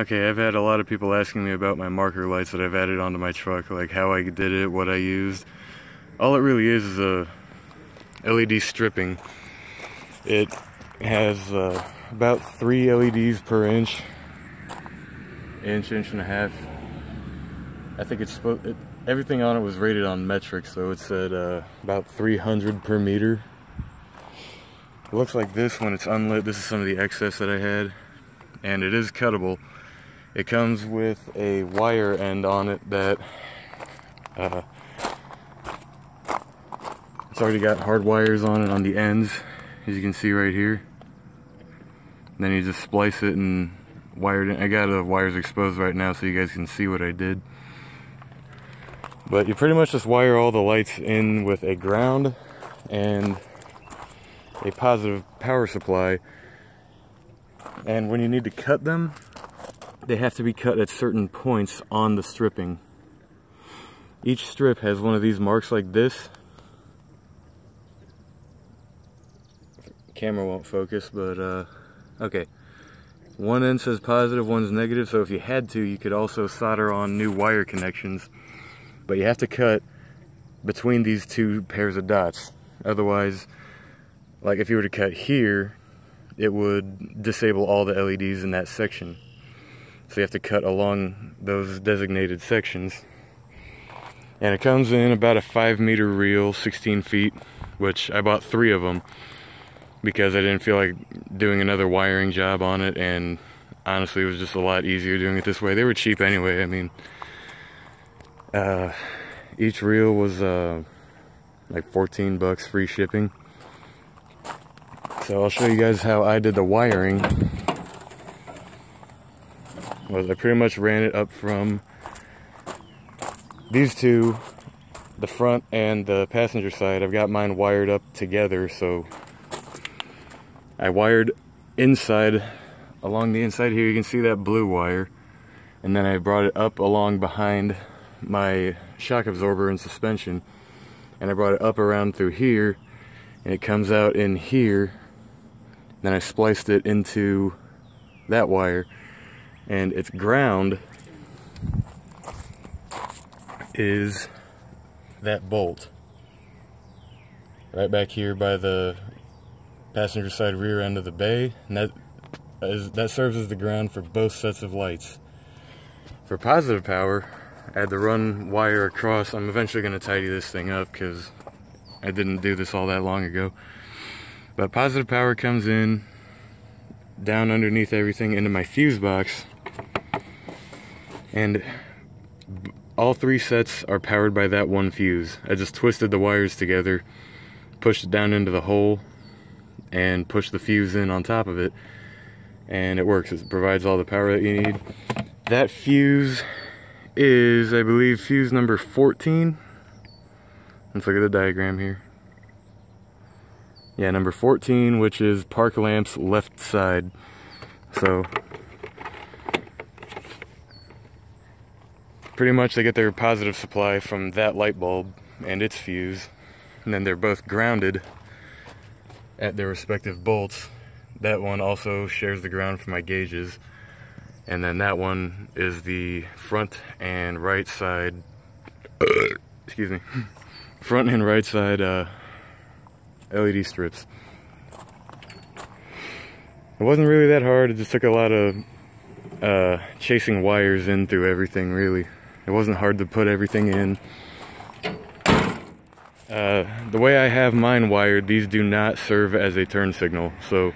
Okay, I've had a lot of people asking me about my marker lights that I've added onto my truck, like how I did it, what I used. All it really is a LED stripping. It has about 3 LEDs per inch and a half. I think it's everything on it was rated on metric, so it said about 300 per meter. It looks like this when it's unlit. This is some of the excess that I had, and it is cuttable. It comes with a wire end on it that it's already got hard wires on it on the ends, as you can see right here. And then you just splice it and wire it in. I got the wires exposed right now so you guys can see what I did. But you pretty much just wire all the lights in with a ground and a positive power supply. And when you need to cut them, they have to be cut at certain points on the stripping. Each strip has one of these marks like this. Camera won't focus, but okay. One end says positive, one's negative, so if you had to, you could also solder on new wire connections. But you have to cut between these two pairs of dots. Otherwise, like if you were to cut here, it would disable all the LEDs in that section. So you have to cut along those designated sections. And it comes in about a 5-meter reel, 16 feet, which I bought 3 of them because I didn't feel like doing another wiring job on it, and honestly it was just a lot easier doing it this way. They were cheap anyway. I mean, each reel was like 14 bucks free shipping. So I'll show you guys how I did the wiring. I pretty much ran it up from these two, the front and the passenger side. I've got mine wired up together, so I wired inside, along the inside here. You can see that blue wire, and then I brought it up along behind my shock absorber and suspension, and I brought it up around through here, and it comes out in here. Then I spliced it into that wire, and its ground is that bolt right back here by the passenger side rear end of the bay, and that serves as the ground for both sets of lights. For positive power, I had to run wire across. I'm eventually going to tidy this thing up because I didn't do this all that long ago. But positive power comes in down underneath everything into my fuse box, and all 3 sets are powered by that one fuse. I just twisted the wires together, pushed it down into the hole, and pushed the fuse in on top of it, and it works. It provides all the power that you need. That fuse is, I believe, fuse number 14. Let's look at the diagram here. Yeah, number 14, which is park lamp's left side. So pretty much they get their positive supply from that light bulb and its fuse, and then they're both grounded at their respective bolts. That one also shares the ground for my gauges, and then that one is the front and right side excuse me, front and right side LED strips. It wasn't really that hard. It just took a lot of chasing wires in through everything, really. It wasn't hard to put everything in. The way I have mine wired, these do not serve as a turn signal. So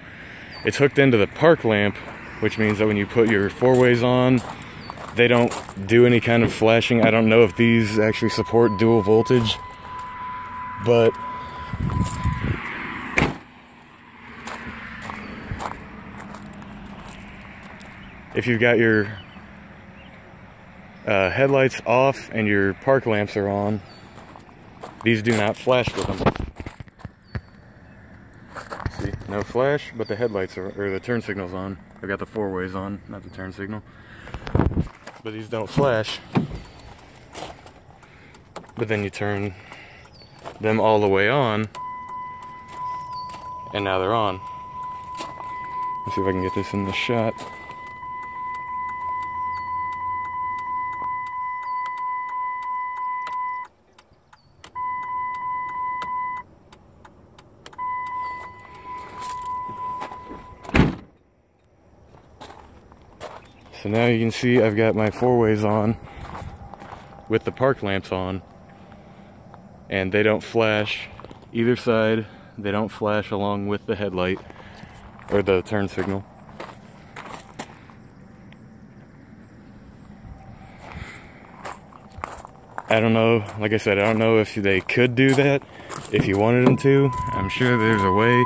it's hooked into the park lamp, which means that when you put your 4-ways on, they don't do any kind of flashing. I don't know if these actually support dual voltage, but if you've got your headlights off and your park lamps are on, these do not flash with them. See, no flash, but the headlights are, or the turn signal's on. I've got the 4-ways on, not the turn signal. But these don't flash. But then you turn them all the way on, and now they're on. Let's see if I can get this in the shot. So now you can see I've got my 4-ways on with the park lamps on, and they don't flash either side. They don't flash along with the headlight or the turn signal. I don't know, like I said, I don't know if they could do that if you wanted them to. I'm sure there's a way,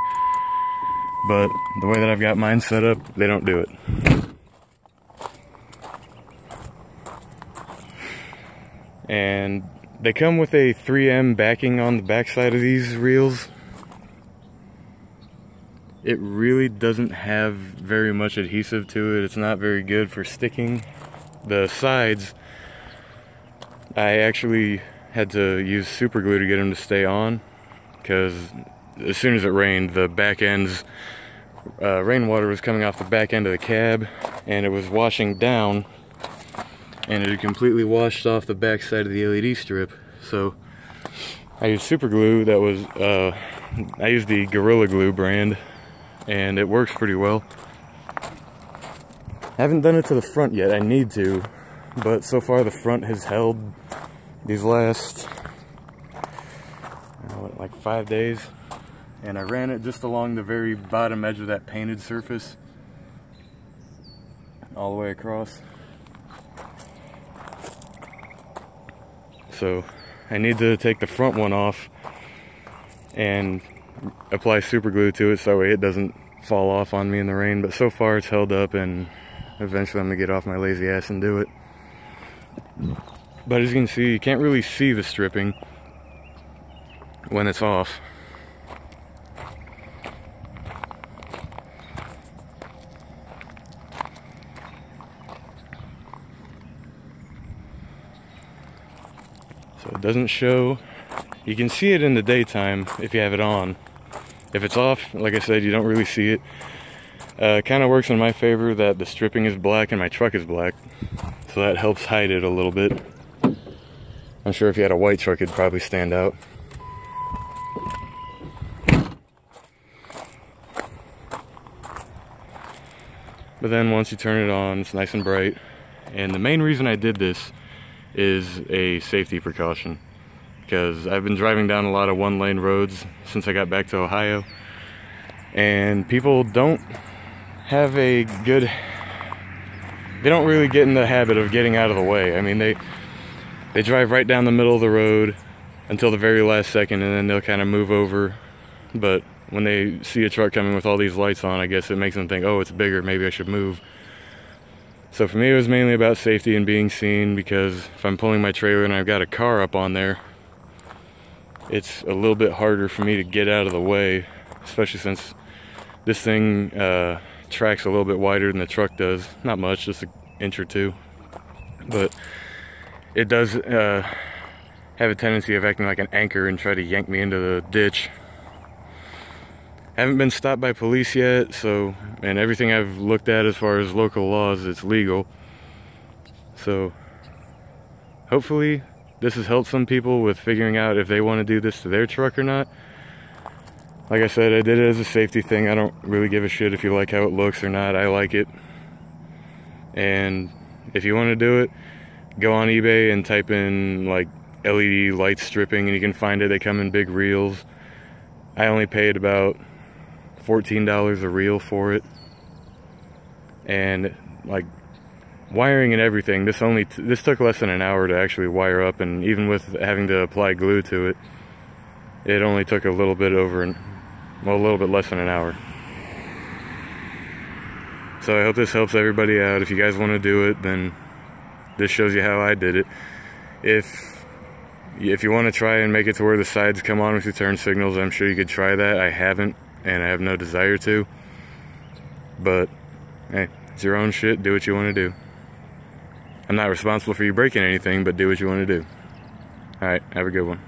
but the way that I've got mine set up, they don't do it. And they come with a 3M backing on the backside of these reels. It really doesn't have very much adhesive to it. It's not very good for sticking. The sides, I actually had to use super glue to get them to stay on, because as soon as it rained, the back ends, rainwater was coming off the back end of the cab, and it was washing down, and it had completely washed off the back side of the LED strip. So I used super glue that was, I used the Gorilla Glue brand, and it works pretty well. I haven't done it to the front yet, I need to, but so far the front has held these last, like 5 days. And I ran it just along the very bottom edge of that painted surface, all the way across. So I need to take the front one off and apply super glue to it so that way it doesn't fall off on me in the rain. But so far it's held up, and eventually I'm gonna get off my lazy ass and do it. But as you can see, you can't really see the stripping when it's off. So it doesn't show. You can see it in the daytime if you have it on. If it's off, like I said, you don't really see it. It kind of works in my favor that the stripping is black and my truck is black, so that helps hide it a little bit. I'm sure if you had a white truck, it'd probably stand out. But then once you turn it on, it's nice and bright. And the main reason I did this is a safety precaution, because I've been driving down a lot of one-lane roads since I got back to Ohio, and people don't have a good, they don't really get in the habit of getting out of the way. I mean, they drive right down the middle of the road until the very last second, and then they'll kind of move over. But when they see a truck coming with all these lights on, I guess it makes them think, oh, it's bigger, maybe I should move. So for me, it was mainly about safety and being seen, because if I'm pulling my trailer and I've got a car up on there, it's a little bit harder for me to get out of the way, especially since this thing tracks a little bit wider than the truck does. Not much, just an inch or two. But it does have a tendency of acting like an anchor and try to yank me into the ditch. Haven't been stopped by police yet, so, and everything I've looked at as far as local laws, it's legal. So hopefully this has helped some people with figuring out if they want to do this to their truck or not. Like I said, I did it as a safety thing. I don't really give a shit if you like how it looks or not. I like it. And if you want to do it, go on eBay and type in like LED light stripping and you can find it. They come in big reels. I only paid about $14 a reel for it, and like wiring and everything, this took less than an hour to actually wire up, and even with having to apply glue to it, it only took a little bit less than an hour. So I hope this helps everybody out. If you guys want to do it, then this shows you how I did it. If you want to try and make it to where the sides come on with your turn signals, I'm sure you could try that. I haven't, and I have no desire to. But hey, it's your own shit. Do what you want to do. I'm not responsible for you breaking anything, but do what you want to do. Alright, have a good one.